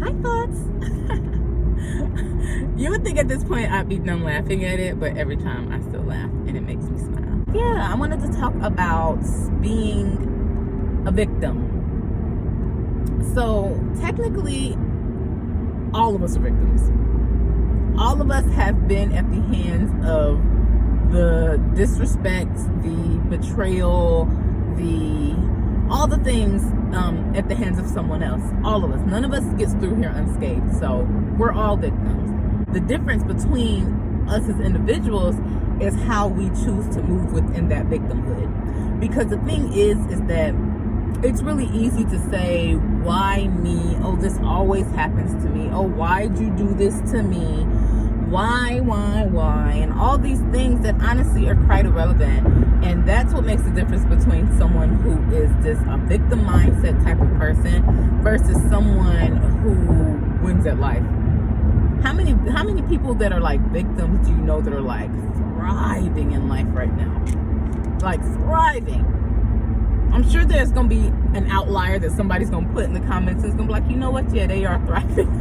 my thoughts. You would think at this point I'd be done laughing at it, but every time I still laugh and it makes me smile. Yeah, I wanted to talk about being a victim. So technically, all of us are victims. All of us have been at the hands of the disrespect, the betrayal, all the things at the hands of someone else. All of us. None of us gets through here unscathed. So we're all victims. The difference between us as individuals is how we choose to move within that victimhood. Because the thing is that it's really easy to say, why me? Oh, this always happens to me. Oh, why'd you do this to me? Why? And all these things that honestly are quite irrelevant. And that's what makes the difference between someone who is just a victim mindset type of person versus someone who wins at life. How many people that are like victims do you know that are like thriving in life right now? Like thriving. I'm sure there's going to be an outlier that somebody's going to put in the comments and it's going to be like, you know what? Yeah, they are thriving.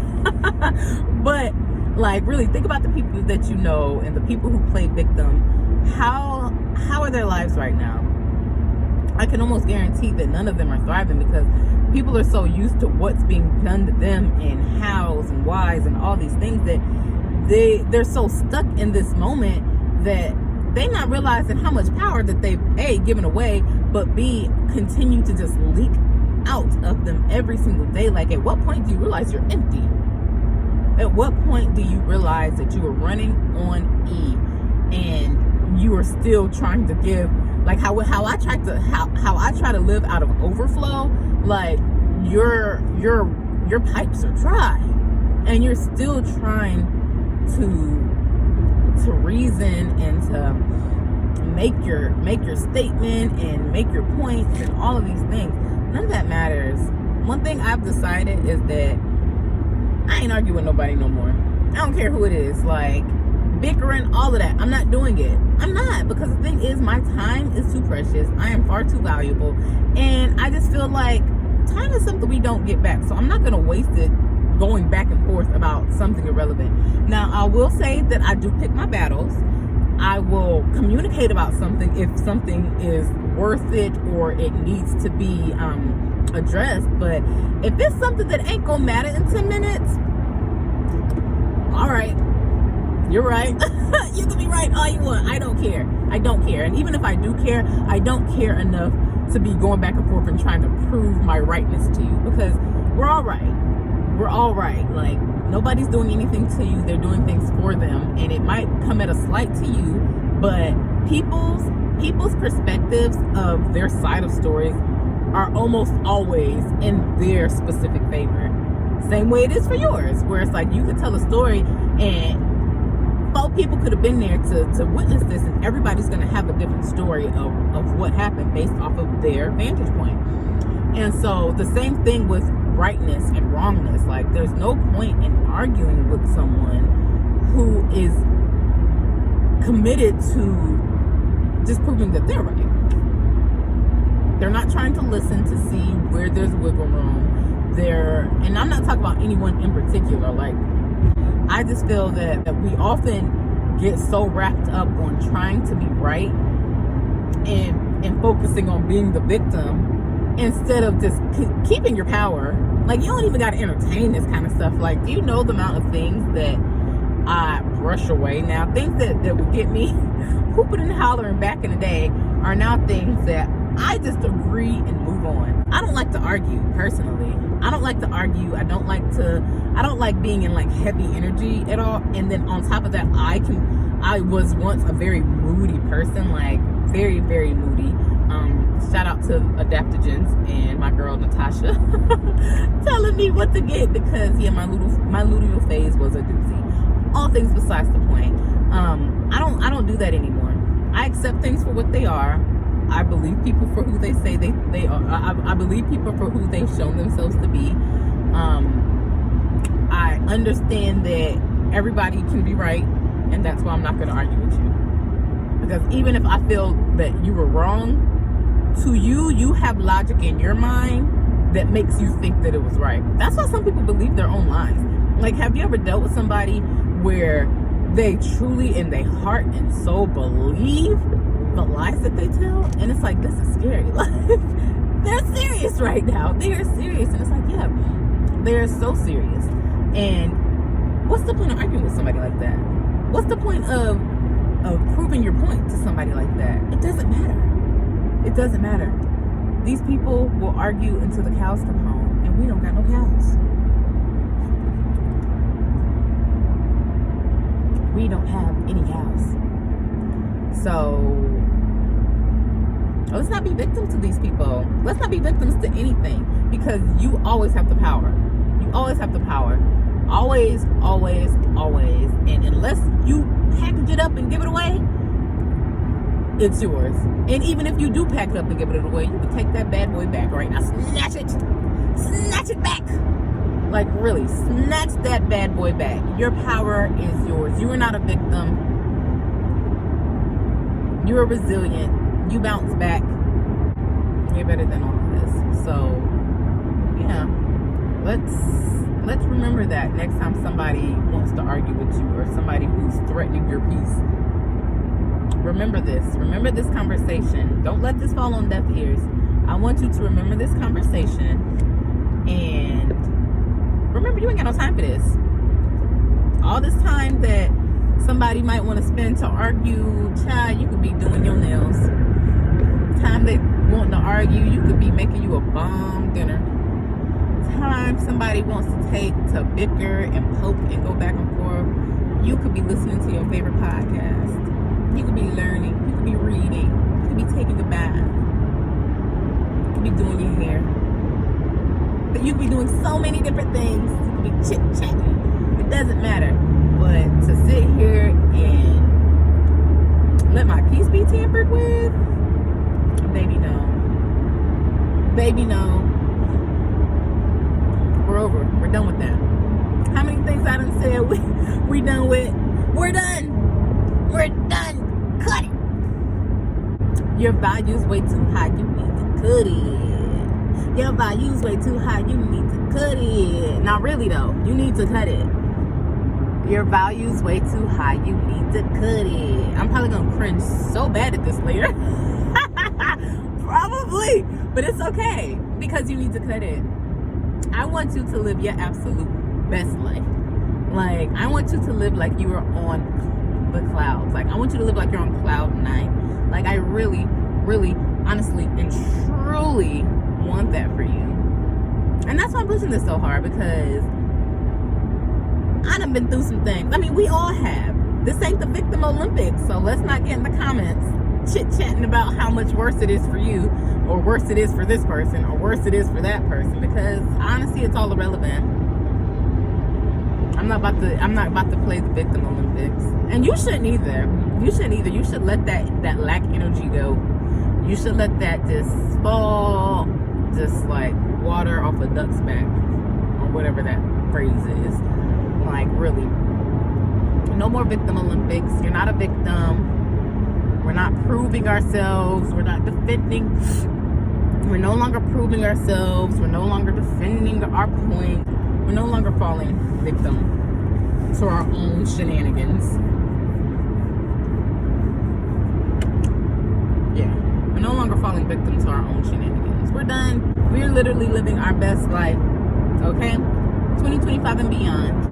But like really think about the people that you know and the people who play victim. How are their lives right now? I can almost guarantee that none of them are thriving because people are so used to what's being done to them and hows and whys and all these things that they're so stuck in this moment that they're not realizing how much power that they've A, given away, but B, continue to just leak out of them every single day. Like, at what point do you realize you're empty? At what point do you realize that you are running on E and you are still trying to give, like how I try to live out of overflow? Like your pipes are dry and you're still trying to reason and to make your statement and make your points and all of these things. None of that matters. One thing I've decided is that I ain't arguing with nobody no more. I don't care who it is. Like bickering, all of that. I'm not doing it. I'm not, because the thing is, my time is too precious. I am far too valuable, and I just feel like time is something we don't get back. So I'm not gonna waste it going back and forth about something irrelevant. Now, I will say that I do pick my battles. I will communicate about something if something is worth it or it needs to be addressed. But if it's something that ain't gonna matter in 10 minutes, all right, you're right. You can be right all you want. I don't care. And even if I do care, I don't care enough to be going back and forth and trying to prove my rightness to you, because we're all right. Like, nobody's doing anything to you. They're doing things for them, and it might come at a slight to you, but people's perspectives of their side of stories are almost always in their specific favor. Same way it is for yours, where it's like you could tell a story and 4 people could have been there to witness this, and everybody's going to have a different story of what happened based off of their vantage point. And so the same thing with rightness and wrongness. Like, there's no point in arguing with someone who is committed to just proving that they're right. They're not trying to listen to see where there's wiggle room. And I'm not talking about anyone in particular. Like, I just feel that we often get so wrapped up on trying to be right and focusing on being the victim instead of just keeping your power. Like, you don't even got to entertain this kind of stuff. Like, do you know the amount of things that I brush away now? Things that would get me whooping and hollering back in the day are now things that I just agree and move on. I don't like to argue personally. I don't like to argue. I don't like being in like heavy energy at all. And then on top of that, I was once a very moody person, like very, very moody. Shout out to adaptogens and my girl Natasha telling me what to get, because my luteal phase was a doozy. All things besides the point. I don't do that anymore. I accept things for what they are. I believe people for who they say they are. I believe people for who they've shown themselves to be. I understand that everybody can be right, and that's why I'm not going to argue with you. Because even if I feel that you were wrong, to you have logic in your mind that makes you think that it was right. That's why some people believe their own lies. Like, have you ever dealt with somebody where they truly in their heart and soul believe the lies that they tell? And it's like, this is scary. Like, they're serious right now. They are serious. And it's like, yeah, they're so serious. And what's the point of arguing with somebody like that? What's the point of proving your point to somebody like that? It doesn't matter. It doesn't matter. These people will argue until the cows come home, and we don't got no cows. We don't have any cows. So let's not be victims to these people. Let's not be victims to anything, because you always have the power. You always have the power. Always, always, always. And unless you package it up and give it away, it's yours. And even if you do pack it up and give it away, you can take that bad boy back right now. Snatch it. Snatch it back. Like, really, snatch that bad boy back. Your power is yours. You are not a victim. You are resilient. You bounce back. You're better than all of this. So, yeah. Let's remember that next time somebody wants to argue with you, or somebody who's threatening your peace. Remember this. Remember this conversation. Don't let this fall on deaf ears. I want you to remember this conversation, and remember, you ain't got no time for this. All this time that somebody might want to spend to argue, child, you could be doing your nails. Time they want to argue, you could be making you a bomb dinner. Time somebody wants to take to bicker and poke and go back and forth, you could be listening to your favorite podcast. You could be learning. You could be reading. You could be taking a bath. You could be doing your hair. But you could be doing so many different things. You could be chit-chatting. It doesn't matter. But to sit here and let my peace be tampered with, baby, no. Baby, no. We're over. We're done with that. How many things I done said we done with? We're done. We're done. Cut it. Your value's way too high. You need to cut it. Your value's way too high. You need to cut it. Not really though. You need to cut it. Your value's way too high. You need to cut it. I'm probably gonna cringe so bad at this later. Probably. But it's okay, because you need to cut it. I want you to live your absolute best life. Like, I want you to live like you are on the clouds. Like, I want you to live like you're on cloud 9. Like, I really, really, honestly, and truly want that for you. And that's why I'm pushing this so hard, because I done been through some things. I mean, we all have. This ain't the Victim Olympics, so let's not get in the comments chit-chatting about how much worse it is for you, or worse it is for this person, or worse it is for that person, because honestly, it's all irrelevant. I'm not about to play the Victim Olympics. And you shouldn't either. You shouldn't either. You should let that lack energy go. You should let that just fall, just like water off a duck's back, or whatever that phrase is. Like, really. No more Victim Olympics. You're not a victim. We're not proving ourselves. We're not defending. We're no longer proving ourselves. We're no longer defending our point. We're no longer falling victim to our own shenanigans. Yeah. We're no longer falling victim to our own shenanigans. We're done. We're literally living our best life. Okay? 2025 and beyond.